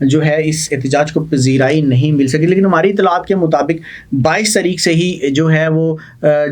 جو ہے اس احتجاج کو پذیرائی نہیں مل سکی. لیکن ہماری اطلاعات کے مطابق 22 تاریخ سے ہی جو ہے وہ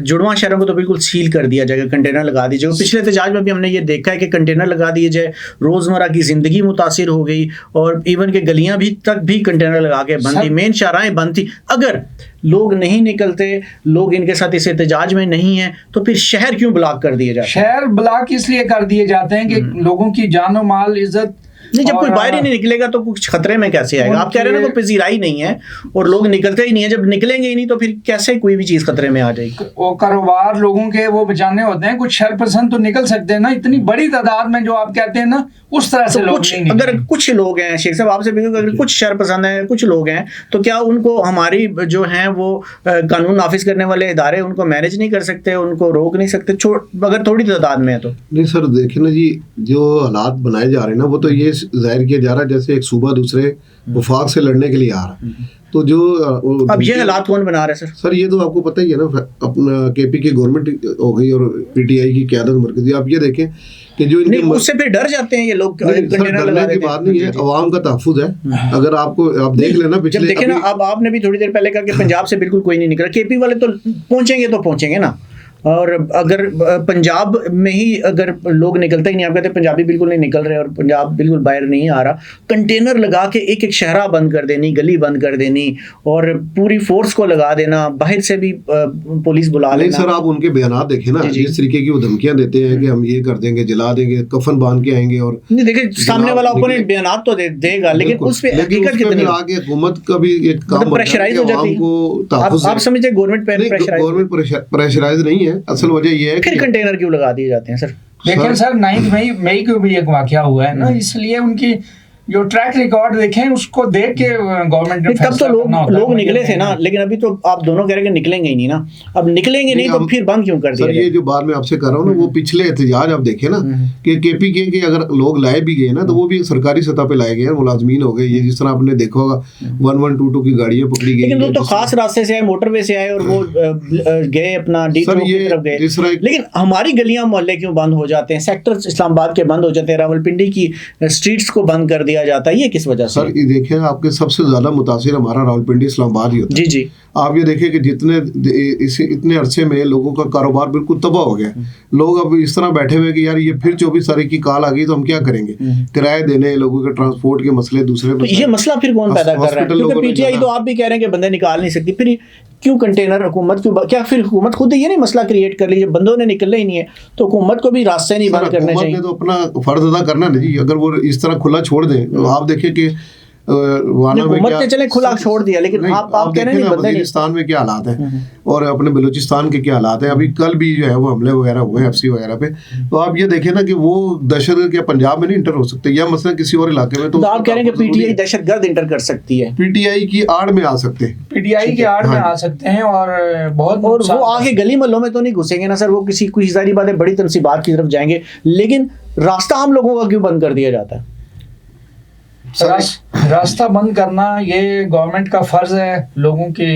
جڑواں شہروں کو تو بالکل سیل کر دیا جائے گا, کنٹینر لگا دیے جائے گا. پچھلے احتجاج میں بھی ہم نے یہ دیکھا ہے کہ کنٹینر لگا دیے جائے, روزمرہ کی زندگی متاثر ہو گئی, اور ایون کہ گلیاں بھی تک بھی کنٹینر لگا کے بند تھی, مین شاہراہیں بند تھی. اگر لوگ نہیں نکلتے, لوگ ان کے ساتھ اس احتجاج میں نہیں ہیں, تو پھر شہر کیوں بلاک کر دیے جاتے ہیں؟ شہر بلاک اس لیے کر دیے جاتے ہیں کہ لوگوں کی جان و مال, عزت نہیں, جب کوئی باہر ہی نہیں نکلے گا تو کچھ خطرے میں کیسے آئے گا؟ آپ کہہ رہے ہیں نا, کوئی پذیرائی نہیں ہے اور لوگ نکلتے ہی نہیں ہیں. جب نکلیں گے ہی نہیں تو پھر کیسے کوئی بھی چیز خطرے میں آ جائے گی؟ وہ کاروبار لوگوں کے وہ بچانے ہوتے ہیں. کچھ شر پسند تو نکل سکتے ہیں نا, اتنی بڑی تعداد میں جو آپ کہتے ہیں نا, اس طرح سے لوگ نہیں نکلیں. اگر کچھ لوگ ہیں, شیخ صاحب آپ سے بھی, اگر کچھ شر پسند ہیں, کچھ لوگ ہیں, تو کیا ان کو ہماری جو ہیں وہ قانون نافذ کرنے والے ادارے ان کو مینیج نہیں کر سکتے, ان کو روک نہیں سکتے اگر تھوڑی تعداد میں ہے تو؟ نہیں سر, دیکھیں نا جی, جو حالات بنائے جا رہے ہیں نا, وہ تو یہ ظاہر کیا جا رہا ہے جیسے ایک صوبہ دوسرے وفاق سے لڑنے کے لیے آ رہا ہے. تو جو اب یہ حالات کون بنا رہا ہے سر؟ یہ تو آپ کو پتہ ہی ہے نا, اپنا کے پی کی گورنمنٹ ہو گئی اور پی ٹی آئی کی قیادت مرکزی. آپ یہ دیکھیں کہ جو اس سے پھر ڈر جاتے ہیں یہ لوگ. ڈرنے کی بات نہیں ہے, عوام کا تحفظ ہے. اگر آپ دیکھ لینا جب دیکھیں نا, اب آپ نے بھی تھوڑی دیر پہلے کہا کہ پنجاب سے بالکل کوئی نہیں نکلا. کے پی والے تو پہنچیں گے نا, اور اگر پنجاب میں ہی اگر لوگ نکلتے ہی نہیں, آپ کہتے ہیں پنجابی بالکل نہیں نکل رہے اور پنجاب بالکل باہر نہیں آ رہا, کنٹینر لگا کے ایک ایک شہرہ بند کر دینی, گلی بند کر دینی, اور پوری فورس کو لگا دینا, باہر سے بھی پولیس بلا لینا. سر آپ ان کے بیانات دیکھیں نا, جس طریقے کی وہ دھمکیاں دیتے ہیں کہ ہم یہ کر دیں گے, جلا دیں گے, کفن باندھ کے آئیں گے. اور نہیں دیکھیں, سامنے والا اوپوننٹ بیانات تو دے گا, لیکن اس پہ حقیقت کتنی آگے حکومت کا بھی ایک کام پریشرائز ہو جاتی ہے. آپ سمجھتے ہیں گورنمنٹ پریشرائز نہیں ہے, اصل وجہ یہ ہے پھر کنٹینر کیوں لگا دیے جاتے ہیں سر؟ لیکن سر 9 مئی کو بھی ایک واقعہ ہوا ہے نا, اس لیے ان کی جو ٹریک ریکارڈ دیکھیں اس کو دیکھ کے گورنمنٹ نے تب تو لوگ نکلے تھے نا, لیکن ابھی تو آپ دونوں کہہ رہے ہیں کہ نکلیں گے ہی نہیں نا. اب نکلیں گے نہیں تو پھر بند کیوں کر دیا؟ سر یہ جو بات میں آپ سے کر رہا ہوں نا, وہ پچھلے احتجاج آپ دیکھیں نا کہ کے پی کے اگر لوگ لائے بھی گئے نا, تو وہ بھی سرکاری سطح پہ لائے گئے ہیں, ملازمین ہو گئے. یہ جس طرح آپ نے دیکھا ہوگا 1122 کی گاڑیاں پکڑی گئی, لیکن وہ تو خاص راستے سے آئے, موٹر وے سے آئے, اور وہ گئے اپنا ڈی چوک کی طرف گئے. لیکن ہماری گلیاں محلے کیوں بند ہو جاتے ہیں؟ سیکٹر اسلام آباد کے بند ہو جاتے ہیں, راولپنڈی کی اسٹریٹس کو بند کر دیا جاتا ہے, یہ کس وجہ سے؟ سر یہ دیکھیں, آپ کے سب سے زیادہ متاثر ہمارا راولپنڈی اسلام آباد ہی ہوتا ہے. جی آپ یہ دیکھیں کہ اتنے عرصے میں لوگوں کا کاروبار بالکل تباہ ہو گیا. لوگ اب اس طرح بیٹھے ہوئے کہ یار یہ پھر 24 تاریخ کی کال آ گئی تو ہم کیا کریں گے, کرائے دینے, لوگوں کے ٹرانسپورٹ کے مسئلے, دوسرے یہ مسئلہ پھر کون پیدا کر رہا ہے؟ کیونکہ پی ٹی آئی تو آپ بھی کہہ رہے ہیں کہ بندے نکال نہیں سکتی, پھر کیوں کنٹینر حکومت کیوں؟ کیا پھر حکومت خود یہ نہیں مسئلہ کریٹ کر لی, جب بندوں نے نکلنا ہی نہیں ہے تو حکومت کو بھی راستے نہیں بند کرنے چاہیے. تو اپنا فرض ادا کرنا نا جی, اگر وہ اس طرح کھلا چھوڑ دیں. آپ دیکھیں کہ حکومت نے چلے کھلا چھوڑ دیا, لیکن آپ کہہ رہے ہیں وزیرستان میں کیا حالات ہیں اور اپنے بلوچستان کے کیا حالات ہیں. ابھی کل بھی جو ہے وہ حملے وغیرہ ہوئے ہیں FC وغیرہ پہ. تو آپ یہ دیکھیں نا کہ وہ دہشت گرد کیا پنجاب میں نہیں انٹر ہو سکتے, یا مثلا کسی اور علاقے میں. تو آپ کہہ رہے ہیں کہ پی ٹی آئی دہشت گرد انٹر کر سکتی ہے, پی ٹی آئی کی آڑ میں آ سکتے ہیں, پی ٹی آئی کی آڑ میں آ سکتے ہیں, اور بہت, اور وہ آگے گلی محلوں میں تو نہیں گھسیں گے نا سر, وہ کسی کوئی ظاہری بات ہے بڑی تنصیبات کی طرف جائیں گے. لیکن راستہ ہم لوگوں کا کیوں بند کر دیا جاتا ہے؟ راستہ بند کرنا یہ گورنمنٹ کا فرض ہے, لوگوں کے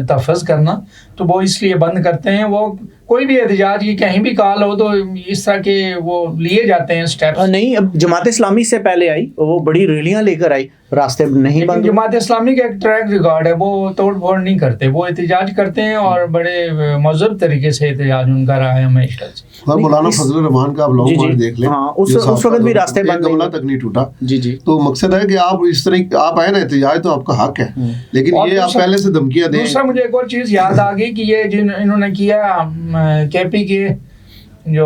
تحفظ کرنا, تو وہ اس لیے بند کرتے ہیں. وہ کوئی بھی احتجاج کی کہیں بھی کال ہو تو اس طرح کے وہ لیے جاتے ہیں اسٹیپ. نہیں, اب جماعت اسلامی سے پہلے آئی, وہ بڑی ریلیاں لے کر آئی, راستے نہیں بند. جماعت اسلامی کا ایک ٹریک ریکارڈ ہے, وہ توڑ پھوڑ نہیں کرتے, وہ احتجاج کرتے ہیں اور بڑے مہذب طریقے سے احتجاج ان کا رہا ہے ہمیشہ سے. مولانا فضل الرحمان کا آپ لانگ مارچ دیکھ لیں, اس وقت بھی راستے بند تک نہیں ٹوٹا. جی تو مقصد ہے کہ آپ اس طرح آپ آئے نا احتجاج تو آپ کا حق ہے, لیکن یہ آپ پہلے سے دھمکیاں دیں. دوسرا مجھے ایک اور چیز یاد آ گئی کہ یہ انہوں نے کیا کے پی کے جو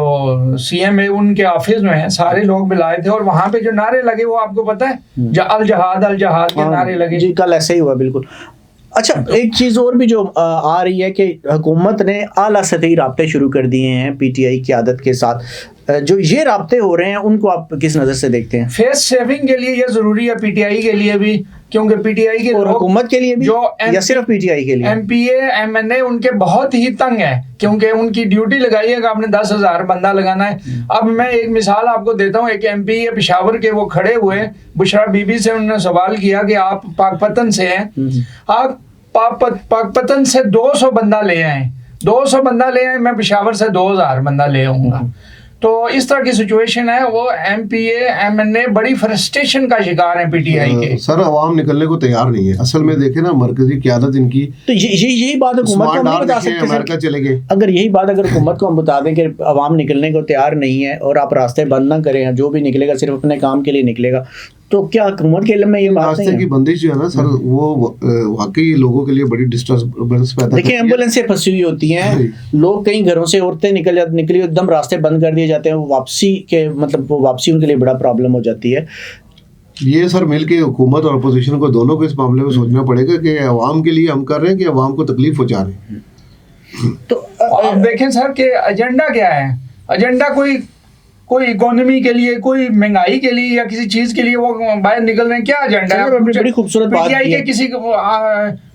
سی ایم ہے ان کے آفس میں سارے لوگ بلائے تھے, اور وہاں پہ جو نعرے لگے وہ آپ کو پتہ ہے, الجہاد الجہاد کے نعرے لگے. جی کل ایسے ہی ہوا بالکل. اچھا, ایک چیز اور بھی جو آ رہی ہے کہ حکومت نے اعلیٰ سطحی رابطے شروع کر دیے ہیں پی ٹی آئی قیادت کے ساتھ. جو یہ رابطے ہو رہے ہیں ان کو آپ کس نظر سے دیکھتے ہیں؟ فیس سیونگ کے لیے یہ ضروری ہے, پی ٹی آئی کے لیے بھی, کیونکہ پی ٹی آئی کے اور حکومت کے لیے بھی, یا صرف پی ٹی آئی کے لیے؟ M P A M N A ان کے بہت ہی تنگ ہے, کیونکہ ان کی ڈیوٹی لگائی ہے کہ آپ نے 10,000 بندہ لگانا ہے. اب میں ایک مثال آپ کو دیتا ہوں. ایک ایم پی اے پشاور کے وہ کھڑے ہوئے, بشرا بی بی سے انہوں نے سوال کیا کہ آپ پاک پتن سے ہیں, آپ پاک پتن سے 200 بندہ لے آئیں, 200 بندہ لے آئیں, میں پشاور سے 2,000 بندہ لے آؤں گا. تو اس طرح کی سچویشن ہے. وہ M P A M N A بڑی فرسٹریشن کا شکار ہیں پی ٹی آئی کے. سر عوام نکلنے کو تیار نہیں ہے. اصل میں دیکھیں نا مرکزی قیادت ان کی, تو یہی بات حکومت کو نہیں بتا سکتے امریکہ چلے گئے. اگر یہی بات اگر حکومت کو ہم بتا دیں کہ عوام نکلنے کو تیار نہیں ہے اور آپ راستے بند نہ کریں, جو بھی نکلے گا صرف اپنے کام کے لیے نکلے گا, تو کیا حکومت کے علم میں یہ بات نہیں ہے؟ راستے کی بندش جو ہے نا سر, وہ واقعی لوگوں کے لیے بڑی ڈسٹربنس پیدا دیکھیں ایمبولینسیں پھنسی ہوئی ہوتی ہیں, لوگ کئی گھروں سے عورتیں نکلی ایک دم راستے بند کر دیے جاتے ہیں, واپسی کے مطلب واپسی ان کے لیے بڑا پرابلم ہو جاتی ہے. یہ سر مل کے حکومت اور اپوزیشن کو دونوں کو اس معاملے میں سوچنا پڑے گا کہ عوام کے لیے ہم کر رہے ہیں کہ عوام کو تکلیف پہنچا رہے ہیں. تو آپ دیکھیں سر کہ ایجنڈا کیا ہے. ایجنڈا کوئی اکانومی کے لیے, کوئی مہنگائی کے لیے یا کسی چیز کے لیے وہ باہر نکل رہے ہیں. کیا ایجنڈا ہے؟ بڑی خوبصورت بات پی ٹی آئی کے کسی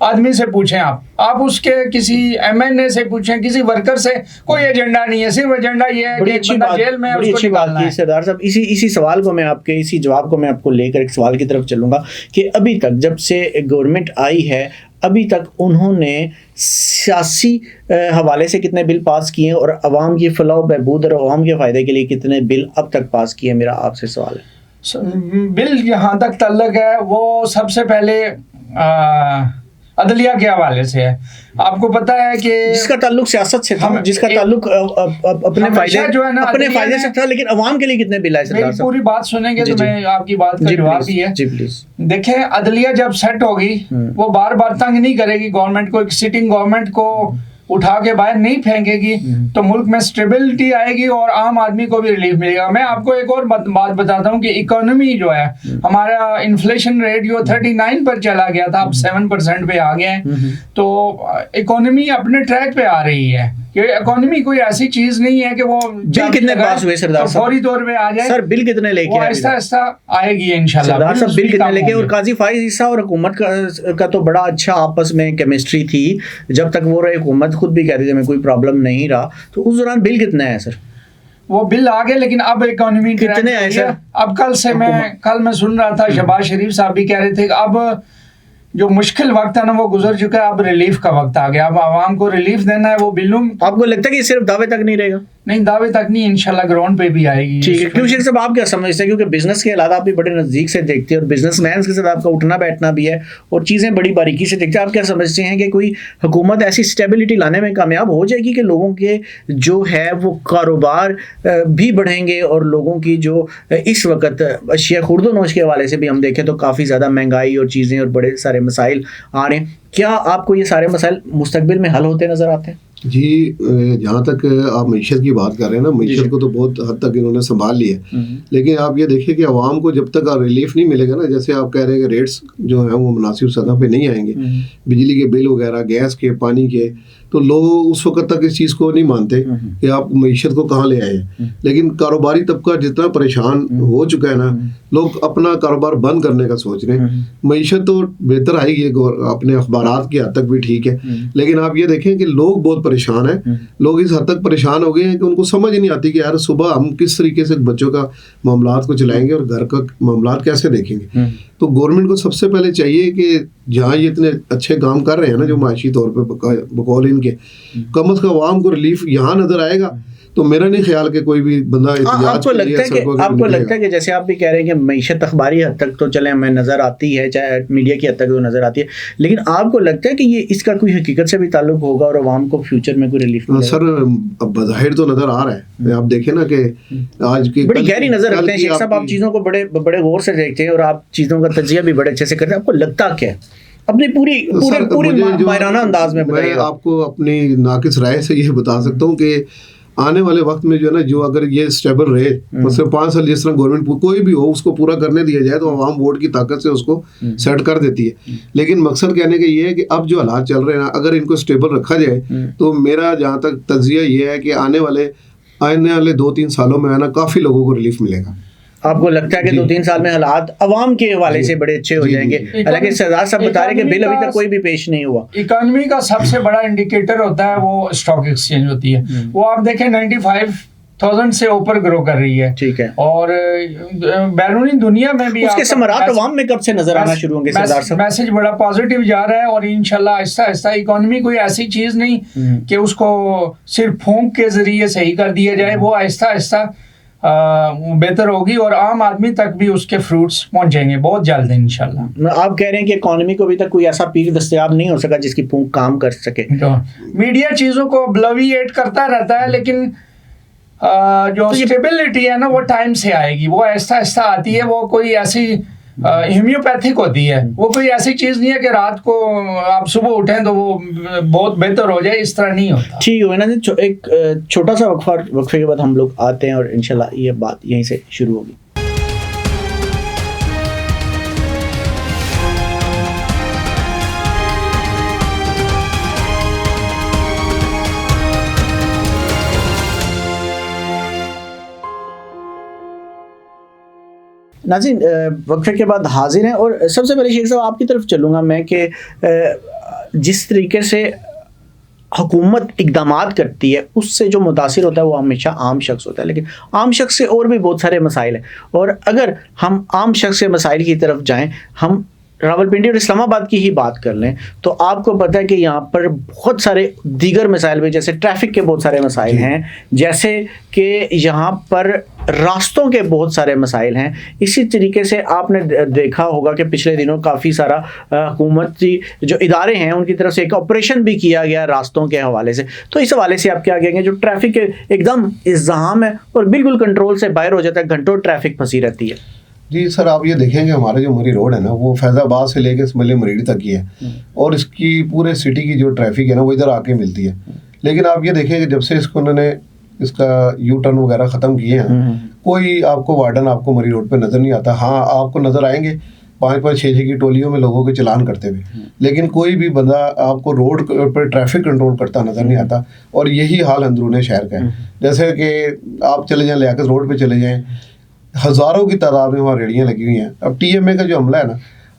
آدمی سے پوچھیں, آپ اس کے کسی ایم این اے سے پوچھیں, کسی ورکر سے, کوئی ایجنڈا نہیں ہے. صرف ایجنڈا یہ ہے کہ بندہ جیل میں بڑی اچھی بات کی سردار صاحب. اسی سوال کو میں آپ کے اسی جواب کو میں آپ کو لے کر ایک سوال کی طرف چلوں گا کہ ابھی تک جب سے گورنمنٹ آئی ہے ابھی تک انہوں نے سیاسی حوالے سے کتنے بل پاس کیے ہیں اور عوام کی فلاح و بہبود اور عوام کے فائدے کے لیے کتنے بل اب تک پاس کیے ہیں؟ میرا آپ سے سوال ہے. بل جہاں تک تعلق ہے وہ سب سے پہلے عدلیہ کے حوالے سے ہے. آپ کو پتہ ہے کہ جس کا تعلق سیاست سے تھا, جس کا تعلق اپنے فائدے سے تھا, لیکن عوام کے لیے کتنے بل آئے سردار صاحب؟ پوری بات سنیں گے تو میں آپ کی بات کا جواب بھی ہے. جی پلیز. دیکھیں عدلیہ جب سیٹ ہوگی وہ بار بار تنگ نہیں کرے گی گورنمنٹ کو, ایک سٹنگ گورنمنٹ کو اٹھا کے باہر نہیں پھینکے گی, تو ملک میں اسٹیبلٹی آئے گی اور عام آدمی کو بھی ریلیف ملے گا. میں آپ کو ایک اور بات بتاتا ہوں کہ اکانومی جو ہے ہمارا انفلیشن ریٹ جو 39 پر چلا گیا تھا اب 7% پہ آ گیا ہے. تو اکانومی اپنے ٹریک پہ آ رہی ہے. کہ اکانومی کوئی ایسی چیز نہیں ہے کہ وہ بل کتنے پاس ہوئے سردار صاحب؟ فوری طور پہ آ جائے. سر بل کتنے لے کے آہستہ آہستہ آئے گی انشاءاللہ. سردار صاحب بل کتنے لے کے؟ اور قاضی فائز عیسیٰ اور حکومت کا تو بڑا اچھا آپس میں کیمسٹری تھی جب تک وہ رہے. حکومت خود بھی کہہ رہی تھی میں کوئی پرابلم نہیں رہا, تو اس دوران بل کتنا ہے سر؟ وہ بل آ گئے لیکن اب اکانومی کتنے آئے سر؟ اب کل میں سن رہا تھا شہباز شریف صاحب بھی کہہ رہے تھے کہ اب جو مشکل وقت ہے نا وہ گزر چکا ہے, اب ریلیف کا وقت آ گیا, اب عوام کو ریلیف دینا ہے. وہ بلوں آپ کو لگتا ہے کہ صرف دعوے تک نہیں رہے گا؟ نہیں, دعوے تک نہیں, انشاءاللہ گراؤنڈ پہ بھی آئے گی. ٹھیک ہے. کیوں شیخ صاحب آپ کیا سمجھتے ہیں؟ کیونکہ بزنس کے حالات آپ بھی بڑے نزدیک سے دیکھتے ہیں اور بزنس مینس کے ساتھ آپ کا اٹھنا بیٹھنا بھی ہے اور چیزیں بڑی باریکی سے دیکھتے ہیں. آپ کیا سمجھتے ہیں کہ کوئی حکومت ایسی اسٹیبلٹی لانے میں کامیاب ہو جائے گی کہ لوگوں کے جو ہے وہ کاروبار بھی بڑھیں گے اور لوگوں کی جو اس وقت اشیاء خرد و نوش کے حوالے سے بھی ہم دیکھیں تو کافی زیادہ مہنگائی اور چیزیں اور بڑے سارے مسائل آ رہے ہیں, کیا آپ کو یہ سارے مسائل مستقبل میں حل ہوتے نظر آتے ہیں؟ جی, جہاں تک آپ معیشت کی بات کر رہے ہیں نا, معیشت کو تو بہت حد تک انہوں نے سنبھال لیا ہے, لیکن آپ یہ دیکھیں کہ عوام کو جب تک ریلیف نہیں ملے گا نا, جیسے آپ کہہ رہے ہیں کہ ریٹس جو ہیں وہ مناسب سطح پہ نہیں آئیں گے, بجلی کے بل وغیرہ, گیس کے, پانی کے, تو لوگ اس وقت تک اس چیز کو نہیں مانتے کہ آپ معیشت کو کہاں لے آئے ہیں. لیکن کاروباری طبقہ جتنا پریشان ہو چکا ہے نا, لوگ اپنا کاروبار بند کرنے کا سوچ رہے ہیں. معیشت تو بہتر آئے گی اپنے اخبارات کی حد تک بھی ٹھیک ہے, لیکن آپ یہ دیکھیں کہ لوگ بہت پریشان ہیں. لوگ اس حد تک پریشان ہو گئے ہیں کہ ان کو سمجھ نہیں آتی کہ یار صبح ہم کس طریقے سے بچوں کا معاملات کو چلائیں گے اور گھر کا معاملات کیسے دیکھیں گے. تو گورنمنٹ کو سب سے پہلے چاہیے کہ جہاں یہ اتنے اچھے کام کر رہے ہیں نا جو معاشی طور پہ بقول ان کے, کم از کم عوام کو ریلیف یہاں نظر آئے گا تو میرا نہیں خیال کہ کوئی بھی بندہ آپ کو لگتا ہے کہ جیسے آپ بھی کہہ رہے ہیں کہ معیشت اخباری حد تک تو چلے ہمیں نظر آتی ہے, چاہے میڈیا کی حد تک تو نظر آتی ہے, لیکن آپ کو لگتا ہے کہ یہ اس کا کوئی حقیقت سے بھی تعلق ہوگا اور عوام کو فیوچر میں کوئی ریلیف ملے گا؟ سر اب بظاہر تو نظر آ رہا ہے, آپ دیکھیں نا کہ آج کی بڑی گہری نظر رکھتے ہیں شیخ صاحب, آپ چیزوں کو بڑے غور سے دیکھتے ہیں اور آپ چیزوں کا تجزیہ بھی بڑے اچھے سے کرتے ہیں. آپ کو لگتا کیا ہے اپنی پوری ماہرانہ انداز میں؟ میں آپ کو اپنی ناقص رائے سے یہ بتا سکتا ہوں کہ آنے والے وقت میں جو ہے نا, جو اگر یہ اسٹیبل رہے, مثلا 5 سال جس طرح گورنمنٹ کوئی بھی ہو اس کو پورا کرنے دیا جائے تو عوام ووٹ کی طاقت سے اس کو سیٹ کر دیتی ہے. لیکن مقصد کہنے کا یہ ہے کہ اب جو حالات چل رہے ہیں اگر ان کو اسٹیبل رکھا جائے تو میرا جہاں تک تجزیہ یہ ہے کہ آنے والے 2-3 سالوں میں ہے نا کافی لوگوں کو ریلیف ملے گا. آپ کو لگتا ہے کہ 2-3 سال میں حالات عوام کے حوالے سے بڑے اچھے ہو جائیں گے؟ حالانکہ سردار صاحب بتا رہے ہیں کہ بل ابھی تک کوئی بھی پیش نہیں ہوا. اکانومی کا سب سے بڑا انڈیکیٹر ہوتا ہے وہ اسٹاک ایکسچینج ہوتی ہے. وہ آپ دیکھیں 1000 سے اوپر گرو کر رہی ہے. ٹھیک ہے. اور بیرونی دنیا میں بھی اس کے ثمرات عوام میں کب سے نظر آنا شروع ہوں گے سردار صاحب؟ میسج بڑا پازیٹیو جا رہا ہے اور انشاءاللہ آہستہ آہستہ اکانومی کوئی ایسی چیز نہیں کہ اس کو صرف پھونک کے ذریعے صحیح کر دیا جائے. وہ آہستہ آہستہ بہتر ہوگی اور عام آدمی تک بھی اس کے فروٹس پہنچیں گے بہت جلد انشاءاللہ. آپ کہہ رہے ہیں کہ اکانومی کو ابھی تک کوئی ایسا پیر دستیاب نہیں ہو سکا جس کی پھونک کام کر سکے. میڈیا چیزوں کو بلویٹ کرتا رہتا ہے لیکن جو اسٹیبلٹی ہے نا وہ ٹائم سے آئے گی, وہ آہستہ آہستہ آتی ہے. وہ کوئی ایسی ہیمیوپیتھک ہوتی ہے, وہ کوئی ایسی چیز نہیں ہے کہ رات کو آپ صبح اٹھیں تو وہ بہت بہتر ہو جائے, اس طرح نہیں ہوتا. ٹھیک ہے نا, ایک چھوٹا سا وقفے کے بعد ہم لوگ آتے ہیں اور انشاءاللہ یہ بات یہیں سے شروع ہوگی. ناظرین وقفے کے بعد حاضر ہیں اور سب سے پہلے شیخ صاحب آپ کی طرف چلوں گا میں کہ جس طریقے سے حکومت اقدامات کرتی ہے اس سے جو متاثر ہوتا ہے وہ ہمیشہ عام شخص ہوتا ہے, لیکن عام شخص سے اور بھی بہت سارے مسائل ہیں. اور اگر ہم عام شخص سے مسائل کی طرف جائیں, ہم راولپنڈی اور اسلام آباد کی ہی بات کر لیں تو آپ کو پتہ ہے کہ یہاں پر بہت سارے دیگر مسائل بھی, جیسے ٹریفک کے بہت سارے مسائل ہیں, جیسے کہ یہاں پر راستوں کے بہت سارے مسائل ہیں. اسی طریقے سے آپ نے دیکھا ہوگا کہ پچھلے دنوں کافی سارا حکومتی جو ادارے ہیں ان کی طرف سے ایک آپریشن بھی کیا گیا راستوں کے حوالے سے. تو اس حوالے سے آپ کیا کہیں گے؟ جو ٹریفک ایک دم ازدحام ہے اور بالکل کنٹرول سے باہر ہو جاتا ہے, گھنٹوں ٹریفک پھنسی رہتی ہے. جی سر, آپ یہ دیکھیں گے ہمارے جو مری روڈ ہے نا وہ فیض آباد سے لے کے اسماعیلیہ مریڑی تک کی ہے اور اس کی پورے سٹی کی جو ٹریفک ہے نا وہ ادھر آ کے ملتی ہے. لیکن آپ یہ دیکھیں کہ جب سے اس کو انہوں نے اس کا یو ٹرن وغیرہ ختم کیے ہیں, کوئی آپ کو وارڈن آپ کو مری روڈ پہ نظر نہیں آتا. ہاں آپ کو نظر آئیں گے 5-5 6-6 کی ٹولیوں میں لوگوں کے چلان کرتے ہوئے, لیکن کوئی بھی بندہ آپ کو روڈ پہ ٹریفک کنٹرول کرتا نظر نہیں آتا. اور یہی حال اندرون شہر کا ہے. جیسے کہ آپ چلے جائیں لیاقت روڈ پہ چلے جائیں, ہزاروں کی تعداد میں وہاں ریڑیاں لگی ہوئی ہیں. اب ٹی ایم اے کا جو عملہ ہے نا,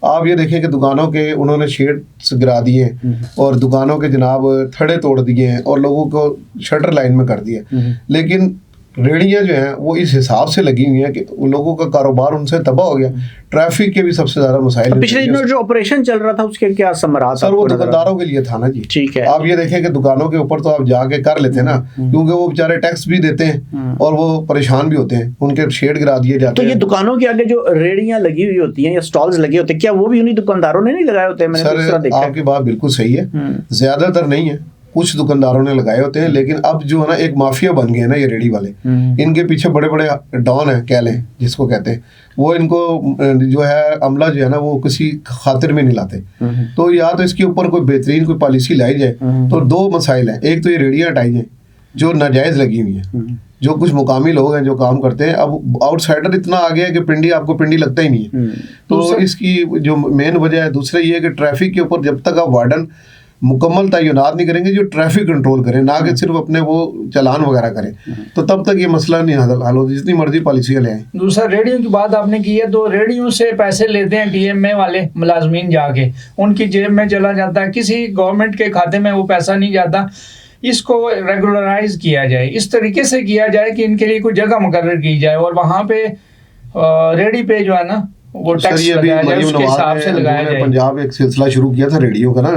آپ یہ دیکھیں کہ دکانوں کے انہوں نے شیڈز گرا دیے اور دکانوں کے جناب تھڑے توڑ دیے ہیں اور لوگوں کو شٹر لائن میں کر دیا. لیکن ریڑیاں جو ہیں وہ اس حساب سے لگی ہوئی ہیں کہ لوگوں کا کاروبار ان سے تباہ ہو گیا. ٹریفک کے بھی سب سے زیادہ مسائل. پچھلے دنوں جو آپریشن چل رہا تھا اس کے کیا ثمرات؟ سر وہ دکانداروں کے لیے تھا نا جی. ٹھیک ہے. آپ یہ دیکھیں کہ دکانوں کے اوپر تو آپ جا کے کر لیتے ہیں نا, کیونکہ وہ بیچارے ٹیکس بھی دیتے ہیں اور وہ پریشان بھی ہوتے ہیں, ان کے شیڈ گرا دیے جاتے ہیں. تو یہ دکانوں کے آگے جو ریڑیاں لگی ہوئی ہوتی ہیں یا سٹالز لگے ہوتے ہیں, کیا وہ بھی انہیں دکانداروں نے نہیں لگائے ہوتے ہیں؟ میں نے سر آپ کی بات بالکل صحیح ہے, زیادہ تر نہیں ہے, کچھ دکانداروں نے لگائے ہوتے ہیں. لیکن اب جو ہے نا ایک مافیا بن گئے ہیں نا یہ ریڑی والے, ان کے پیچھے بڑے بڑے ڈان ہیں کہہ لیں جس کو کہتے ہیں, وہ ان کو جو ہے عملہ جو ہے نا وہ کسی خاطر میں نہیں لاتے. تو یا تو اس کے اوپر کوئی بہترین کوئی پالیسی لائی جائے. تو 2 مسائل ہیں, ایک تو یہ ریڑیاں ہٹائی جائیں جو ناجائز لگی ہوئی ہیں, جو کچھ مقامی لوگ ہیں جو کام کرتے ہیں. اب آؤٹ سائڈر اتنا آ گیا ہے کہ پنڈی آپ کو پنڈی لگتا ہی نہیں ہے. تو اس کی جو مین وجہ ہے. دوسرا یہ ہے کہ ٹریفک کے اوپر جب تک آپ وارڈن مکمل تعینات نہیں کریں گے جو ٹریفک کنٹرول کریں, نہ کہ صرف اپنے وہ چلان وغیرہ کریں, تو تب تک یہ مسئلہ نہیں حل ہوتا جتنی مرضی پالیسیاں لے آئیں. دوسرا ریڈیو کی بات آپ نے کی ہے, تو ریڈیو سے پیسے لیتے ہیں ٹی ایم اے والے ملازمین جا کے, ان کی جیب میں چلا جاتا ہے, کسی گورنمنٹ کے کھاتے میں وہ پیسہ نہیں جاتا. اس کو ریگولرائز کیا جائے, اس طریقے سے کیا جائے کہ ان کے لیے کوئی جگہ مقرر کی جائے اور وہاں پہ ریڈی پہ جو ہے نا وہ ٹیکس لگایا جائے, اس کے حساب سے لگایا جائے. پنجاب ایک سلسلہ شروع کیا تھا ریڈیو کا نا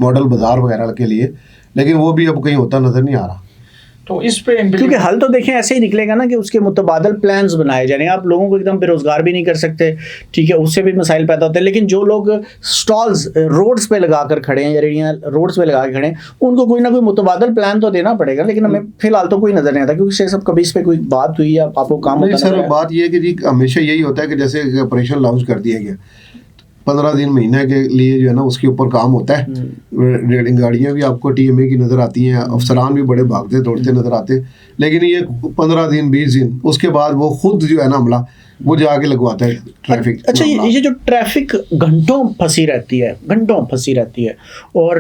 ماڈل بازار وغیرہ کے لیے, لیکن وہ بھی اب کہیں ہوتا نظر نہیں آ رہا. تو اس پہ کیونکہ حل تو دیکھیں ایسے ہی نکلے گا نا کہ اس کے متبادل پلانز بنائے جائیں. آپ لوگوں کو ایک دم بے روزگار بھی نہیں کر سکتے, ٹھیک ہے, اس سے بھی مسائل پیدا ہوتے ہیں. لیکن جو لوگ سٹالز روڈز پہ لگا کر کھڑے ہیں یا ریڑیاں روڈز پہ لگا کے کھڑے ہیں, ان کو کوئی نہ کوئی متبادل پلان تو دینا پڑے گا. لیکن ہمیں فی الحال تو کوئی نظر نہیں آتا, کیونکہ سب کبھی اس پہ کوئی بات ہوئی یا آپ کو کام ہوتا ہے. سر بات یہ ہے کہ جی ہمیشہ یہی ہوتا ہے کہ جیسے آپریشن لانچ کر دیا گیا 15 دن مہینہ کے لیے جو ہے نا اس کے اوپر کام ہوتا ہے. گاڑیاں بھی آپ کو ٹی ایم اے کی نظر آتی ہیں, افسران بھی بڑے بھاگتے دوڑتے نظر آتے ہیں. لیکن یہ 15 دن 20 دن اس کے بعد وہ خود جو ہے نا عملہ وہ جا کے لگواتا ہے ٹریفک. اچھا یہ جو ٹریفک گھنٹوں پھنسی رہتی ہے اور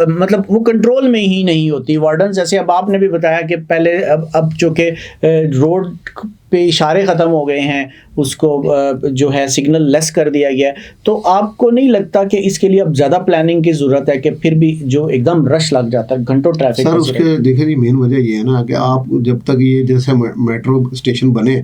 مطلب وہ کنٹرول میں ہی نہیں ہوتی. وارڈن جیسے اب آپ نے بھی بتایا کہ پہلے اب چونکہ روڈ پہ اشارے ختم ہو گئے ہیں, اس کو جو ہے سگنل لیس کر دیا گیا ہے, تو آپ کو نہیں لگتا کہ اس کے لیے اب زیادہ پلاننگ کی ضرورت ہے کہ پھر بھی جو ایک دم رش لگ جاتا ہے گھنٹوں ٹریفک؟ سر اس کے دیکھیں جی مین وجہ یہ ہے نا کہ آپ جب تک یہ جیسے میٹرو اسٹیشن بنے,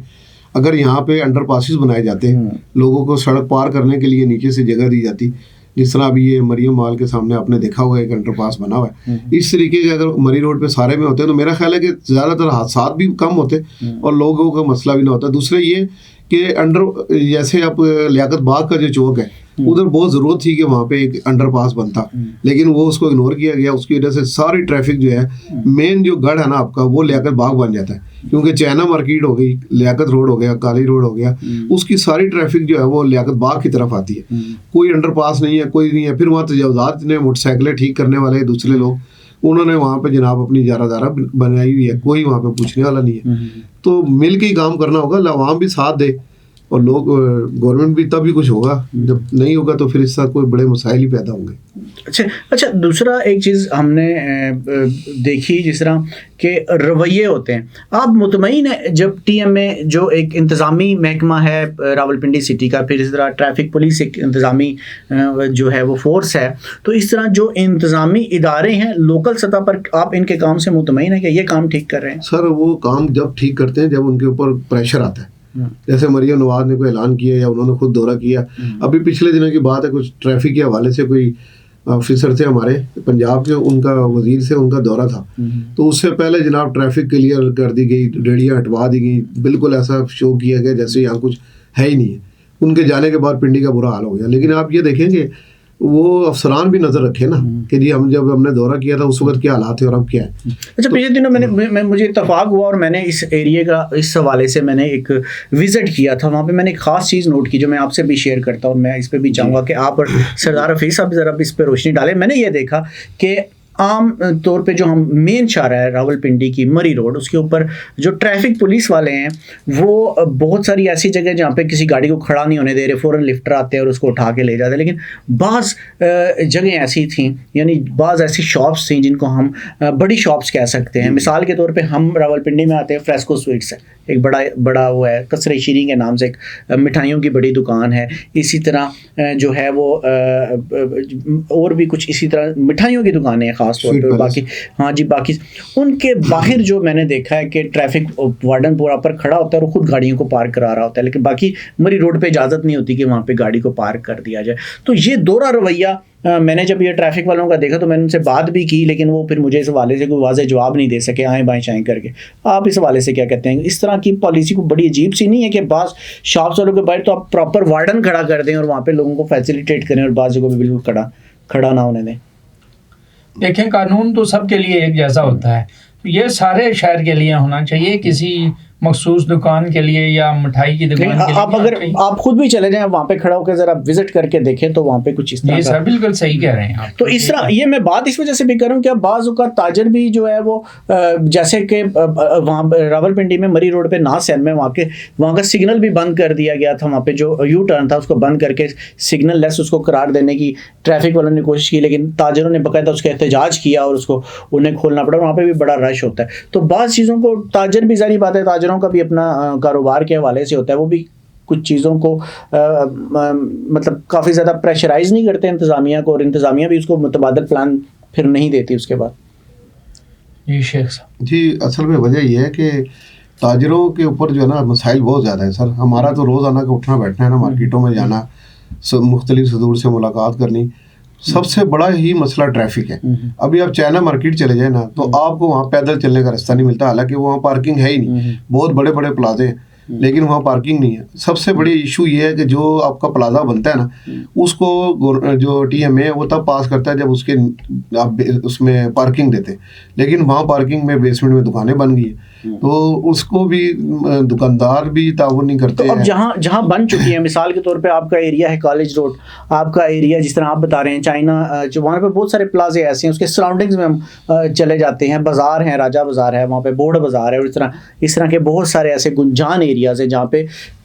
اگر یہاں پہ انڈر پاسز بنائے جاتے ہیں, لوگوں کو سڑک پار کرنے کے لیے نیچے سے جگہ دی جاتی, جس طرح ابھی یہ مریم مال کے سامنے آپ نے دیکھا ہوا ہے ایک انڈر پاس بنا ہوا ہے, اس طریقے کے اگر مری روڈ پہ سارے میں ہوتے ہیں تو میرا خیال ہے کہ زیادہ تر حادثات بھی کم ہوتے اور لوگوں کا مسئلہ بھی نہ ہوتا. دوسرے یہ کہ انڈر جیسے آپ لیاقت باغ کا جو چوک ہے ادھر بہت ضرورت تھی کہ وہاں پہ ایک انڈر پاس بنتا, لیکن وہ اس کو اگنور کیا گیا. اس کی وجہ سے ساری ٹریفک جو ہے مین جو گڑھ ہے نا آپ کا وہ لیاقت باغ بن جاتا ہے, کیونکہ چائنا مارکیٹ ہو گئی, لیاقت روڈ ہو گیا, کالی روڈ ہو گیا, اس کی ساری ٹریفک جو ہے وہ لیاقت باغ کی طرف آتی ہے. کوئی انڈر پاس نہیں ہے, کوئی نہیں ہے. پھر وہاں تجاوزات نے موٹر سائیکلیں ٹھیک کرنے والے دوسرے لوگ, انہوں نے وہاں پہ جناب اپنی جارہ دارہ بنائی ہوئی ہے, کوئی وہاں پہ پوچھنے والا نہیں ہے. تو مل کے ہی کام کرنا ہوگا, عوام بھی ساتھ دے اور لوگ گورنمنٹ بھی تب ہی کچھ ہوگا. جب نہیں ہوگا تو پھر اس سے کوئی بڑے مسائل ہی پیدا ہوں گے. اچھا دوسرا ایک چیز ہم نے دیکھی جس طرح کہ رویے ہوتے ہیں. آپ مطمئن ہیں جب ٹی ایم اے جو ایک انتظامی محکمہ ہے راولپنڈی سٹی کا, پھر اس طرح ٹریفک پولیس ایک انتظامی جو ہے وہ فورس ہے, تو اس طرح جو انتظامی ادارے ہیں لوکل سطح پر آپ ان کے کام سے مطمئن ہیں کہ یہ کام ٹھیک کر رہے ہیں؟ سر وہ کام جب ٹھیک کرتے ہیں جب ان کے اوپر پریشر آتا ہے, جیسے مریم نواز نے کوئی اعلان کیا یا انہوں نے خود دورہ کیا. ابھی پچھلے دنوں کی بات ہے, کچھ ٹریفک کے حوالے سے کوئی آفیسر تھے ہمارے پنجاب کے, ان کا وزیر سے ان کا دورہ تھا, تو اس سے پہلے جناب ٹریفک کلیئر کر دی گئی, ریڑیاں ہٹوا دی گئی, بالکل ایسا شو کیا گیا جیسے یہاں کچھ ہے ہی نہیں ہے. ان کے جانے کے بعد پنڈی کا برا حال ہو گیا. لیکن آپ یہ دیکھیں کہ وہ افسران بھی نظر رکھے نا کہ جی جب ہم نے دورہ کیا تھا اس وقت کیا حالات تھے اور اب کیا ہے. اچھا پچھلے دنوں مجھے اتفاق ہوا اور میں نے اس ایریے کا اس حوالے سے میں نے ایک وزٹ کیا تھا, وہاں پہ میں نے ایک خاص چیز نوٹ کی جو میں آپ سے بھی شیئر کرتا ہوں, اور میں اس پہ بھی چاہوں گا کہ آپ سردار حفیظ صاحب ذرا اس پہ روشنی ڈالیں. میں نے یہ دیکھا کہ عام طور پہ جو ہم مین شاہراہ ہے راولپنڈی کی مری روڈ, اس کے اوپر جو ٹریفک پولیس والے ہیں وہ بہت ساری ایسی جگہ جہاں پہ کسی گاڑی کو کھڑا نہیں ہونے دے رہے, فوراً لفٹر آتے ہیں اور اس کو اٹھا کے لے جاتے ہیں. لیکن بعض جگہیں ایسی تھیں, یعنی بعض ایسی شاپس تھیں جن کو ہم بڑی شاپس کہہ سکتے ہیں. مثال کے طور پہ ہم راولپنڈی میں آتے ہیں, فریسکو سویٹس ہے, ایک بڑا وہ ہے, قصر شیریں کے نام سے ایک مٹھائیوں کی بڑی دکان ہے. اسی طرح جو ہے وہ اور بھی کچھ اسی طرح مٹھائیوں کی دکانیں خاص طور پہ. باقی ہاں جی, باقی ان کے باہر جو میں نے دیکھا ہے کہ ٹریفک وارڈن پورا پر کھڑا ہوتا ہے اور خود گاڑیوں کو پارک کرا رہا ہوتا ہے, لیکن باقی مری روڈ پہ اجازت نہیں ہوتی کہ وہاں پہ گاڑی کو پارک کر دیا جائے. تو یہ دوہرا رویہ میں نے جب یہ ٹریفک والوں کا دیکھا تو میں نے ان سے بات بھی کی, لیکن وہ پھر مجھے اس حوالے سے کوئی واضح جواب نہیں دے سکے, آئیں بائیں شائیں کر کے. آپ اس حوالے سے کیا کہتے ہیں؟ اس طرح کی پالیسی کو بڑی عجیب سی نہیں ہے کہ بعض شاپس والوں کے باہر تو آپ پراپر وارڈن کھڑا کر دیں اور وہاں پہ لوگوں کو فیسیلیٹیٹ کریں اور بعض جگہوں پہ بالکل کھڑا نہ ہونے دیں؟ دیکھیں قانون تو سب کے لیے ایک جیسا ہوتا ہے, تو یہ سارے شہر کے لیے ہونا چاہیے, کسی مخصوص دکان کے لیے یا مٹھائی کی دکان کے لیے. آپ اگر آپ خود بھی چلے جائیں وہاں پہ کھڑا ہو کے ذرا وزٹ کر کے دیکھیں تو وہاں پہ کچھ اس طرح سر بالکل صحیح کہہ رہے ہیں آپ. تو اس طرح یہ میں بات اس وجہ سے بھی کر رہا ہوں کہ اب بعض اوقات تاجر بھی جو ہے وہ جیسے کہ وہاں راولپنڈی میں مری روڈ پہ ناسین میں وہاں کا سگنل بھی بند کر دیا گیا تھا, وہاں پہ جو یو ٹرن تھا اس کو بند کر کے سگنل لیس اس کو قرار دینے کی ٹریفک والوں نے کوشش کی, لیکن تاجروں نے باقاعدہ اس کا احتجاج کیا اور اس کو انہیں کھولنا پڑا. وہاں پہ بھی بڑا رش ہوتا ہے. تو بعض چیزوں کو تاجر بھی, ظاہری بات ہے تاجروں کا بھی اپنا کاروبار کے حوالے سے ہوتا ہے, وہ بھی کچھ چیزوں کو مطلب کافی زیادہ پریشرائز نہیں کرتے انتظامیہ کو, اور انتظامیہ بھی اس کو متبادل پلان پھر نہیں دیتی اس کے بعد. جی شیخ صاحب. جی اصل میں وجہ یہ ہے کہ تاجروں کے اوپر جو ہے نا مسائل بہت زیادہ ہے سر. ہمارا تو روزانہ کا اٹھنا بیٹھنا ہے نا, مارکیٹوں میں جانا, مختلف صدور سے ملاقات کرنی, سب سے بڑا ہی مسئلہ ٹریفک ہے. ابھی آپ چائنا مارکیٹ چلے جائیں نا تو آپ کو وہاں پیدل چلنے کا راستہ نہیں ملتا, حالانکہ وہاں پارکنگ ہے ہی نہیں. بہت بڑے بڑے پلازے ہیں لیکن وہاں پارکنگ نہیں ہے. سب سے بڑی ایشو یہ ہے کہ جو آپ کا پلازا بنتا ہے نا اس کو جو ٹی ایم اے وہ تب پاس کرتا ہے جب اس کے آپ اس میں پارکنگ دیتے, لیکن وہاں پارکنگ میں بیسمنٹ میں دکانیں بن گئی ہیں تو اس کو بھی دکاندار بھی تعاون نہیں کرتے. تو اب جہاں بن چکی ہے, مثال کے طور پہ آپ کا ایریا ہے کالج روڈ, آپ کا ایریا جس طرح آپ بتا رہے ہیں چائنا, وہاں پہ بہت سارے پلازے ایسے ہیں, اس کے سراؤنڈنگز میں ہم چلے جاتے ہیں, بازار ہیں, راجہ بازار ہے, وہاں پہ بوڑ بازار ہے, اور اس طرح کے بہت سارے ایسے گنجان ایریاز ہیں جہاں پہ